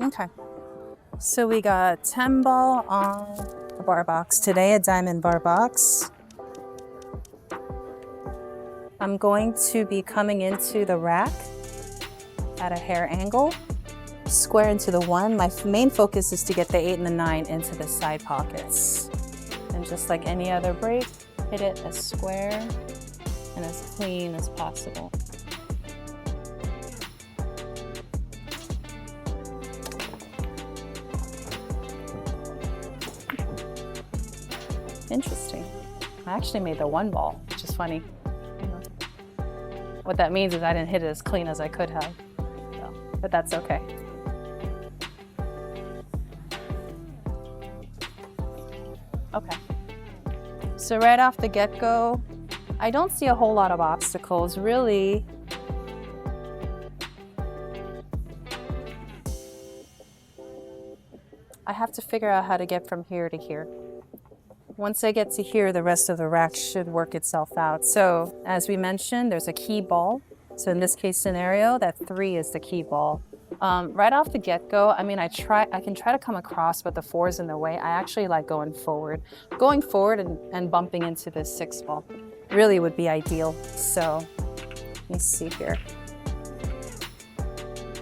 Okay. So we got 10 ball on a bar box. Today, a diamond bar box. I'm going to be coming into the rack at a hair angle, square into the 1. My main focus is to get the 8 and the 9 into the side pockets. And just like any other break, hit it as square and as clean as possible. Interesting. I actually made the 1 ball, which is funny. What that means is I didn't hit it as clean as I could have, so, but that's okay. Okay. So right off the get-go, I don't see a whole lot of obstacles, really. I have to figure out how to get from here to here. Once I get to here, the rest of the rack should work itself out. So as we mentioned, there's a key ball. So in this case scenario, that 3 is the key ball. Right off the get-go, I mean, I can try to come across, but the 4 is in the way. I actually like going forward. Going forward and bumping into the 6 ball really would be ideal. So let me see here.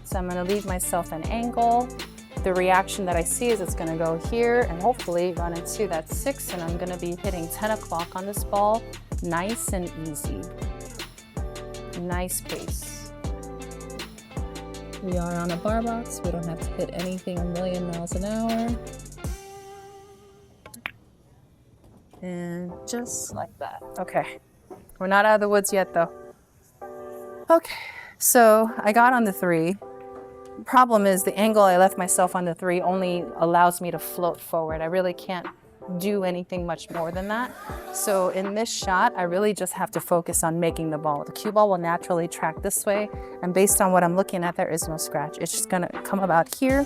So I'm gonna leave myself an angle. The reaction that I see is it's gonna go here and hopefully run into that 6, and I'm gonna be hitting 10 o'clock on this ball. Nice and easy. Nice pace. We are on a bar box. We don't have to hit anything a million miles an hour. And just like that. Okay, we're not out of the woods yet though. Okay, so I got on the 3. Problem is the angle I left myself on the 3 only allows me to float forward. I really can't do anything much more than that. So in this shot, I really just have to focus on making the ball. The cue ball will naturally track this way, and based on what I'm looking at, there is no scratch. It's just gonna come about here.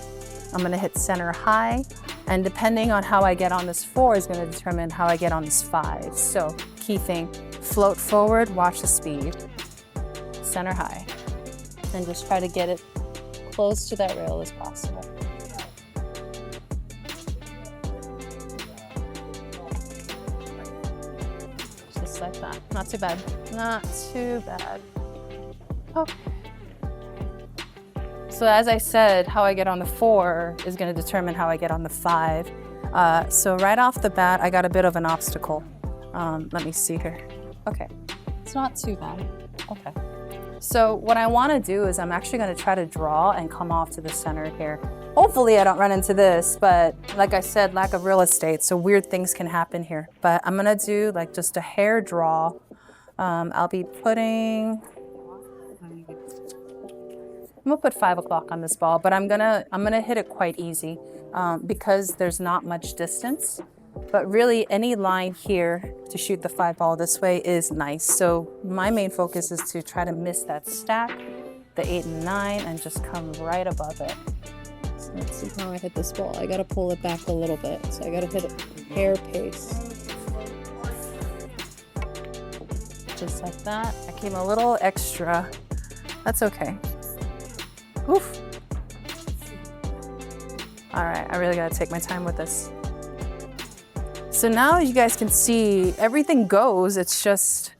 I'm gonna hit center high, and depending on how I get on this 4 is gonna determine how I get on this 5. So key thing, float forward, watch the speed. Center high, and just try to get it close to that rail as possible. Just like that. Not too bad. Not too bad. Okay. So as I said, how I get on the 4 is going to determine how I get on the 5. So right off the bat, I got a bit of an obstacle. Let me see here. Okay. It's not too bad. Okay. So what I want to do is I'm actually going to try to draw and come off to the center here. Hopefully I don't run into this, but like I said, lack of real estate, so weird things can happen here. But I'm going to do like just a hair draw. I'll be putting, I'm going to put 5 o'clock on this ball, but I'm gonna hit it quite easy because there's not much distance. But really, any line here to shoot the 5 ball this way is nice. So my main focus is to try to miss that stack, the 8 and 9, and just come right above it. So let's see how I hit this ball. I gotta pull it back a little bit. So I gotta hit it hair pace. Just like that. I came a little extra. That's okay. Oof. All right, I really gotta take my time with this. So now you guys can see everything goes, it's just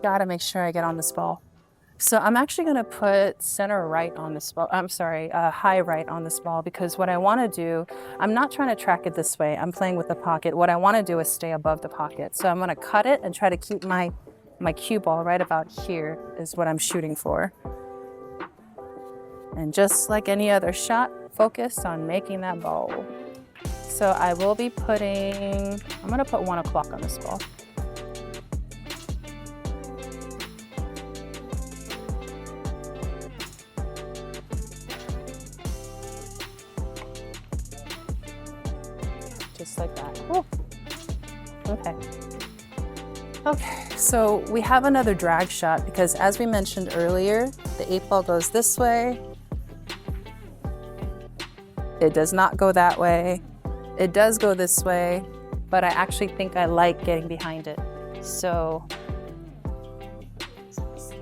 gotta make sure I get on this ball. So I'm actually gonna put center right on this ball, high right on this ball, because what I wanna do, I'm not trying to track it this way, I'm playing with the pocket. What I wanna do is stay above the pocket. So I'm gonna cut it and try to keep my cue ball right about here is what I'm shooting for. And just like any other shot, focus on making that ball. So I will be putting, I'm gonna put 1 o'clock on this ball. Just like that. Whew. Okay. Okay, so we have another drag shot because as we mentioned earlier, the 8 ball goes this way. It does not go that way. It does go this way, but I actually think I like getting behind it. So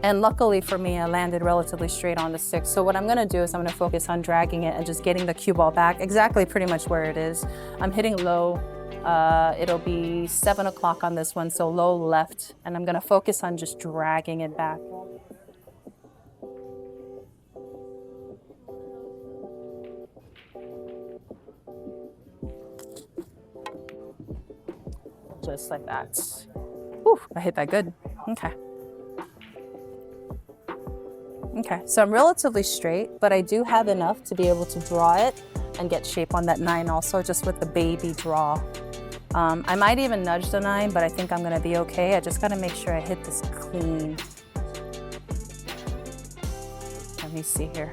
And luckily for me, I landed relatively straight on the 6. So what I'm gonna do is I'm gonna focus on dragging it and just getting the cue ball back exactly pretty much where it is. I'm hitting low. It'll be 7 o'clock on this one, so low left. And I'm gonna focus on just dragging it back. Just like that. Whew, I hit that good. Okay. Okay, so I'm relatively straight, but I do have enough to be able to draw it and get shape on that 9 also, just with the baby draw. I might even nudge the 9, but I think I'm gonna be okay. I just gotta make sure I hit this clean. Let me see here.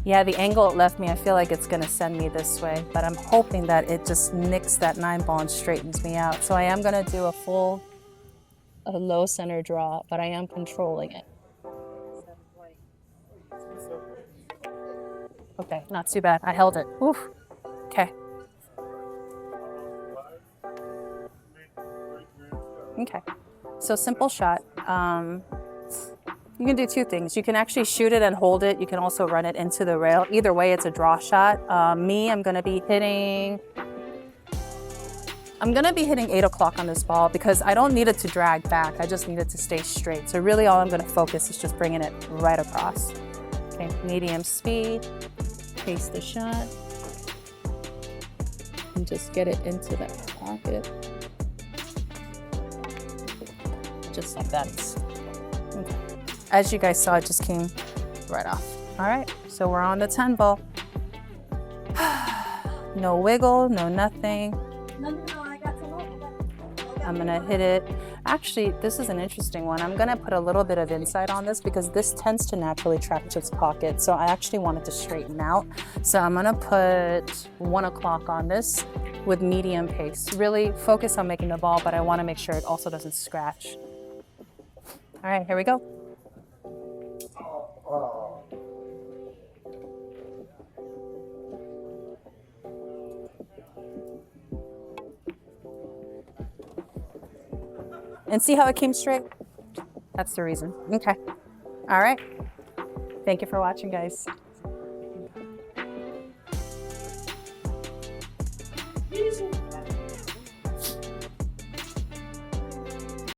Yeah, the angle it left me, I feel like it's gonna send me this way, but I'm hoping that it just nicks that 9 ball and straightens me out. So I am gonna do a low center draw, but I am controlling it. Okay, not too bad. I held it. Oof. Okay. Okay. So simple shot. You can do 2 things. You can actually shoot it and hold it. You can also run it into the rail. Either way, it's a draw shot. I'm gonna be hitting 8 o'clock on this ball because I don't need it to drag back. I just need it to stay straight. So really all I'm gonna focus is just bringing it right across. Okay, medium speed, pace the shot, and just get it into that pocket. Just like that. Okay. As you guys saw, it just came right off. All right, so we're on the 10 ball. No wiggle, no nothing. I'm gonna hit it. Actually, this is an interesting one. I'm gonna put a little bit of inside on this because this tends to naturally track to its pocket. So I actually want it to straighten out. So I'm gonna put 1 o'clock on this with medium pace. Really focus on making the ball, but I wanna make sure it also doesn't scratch. All right, here we go. And see how it came straight? That's the reason. Okay. All right. Thank you for watching, guys.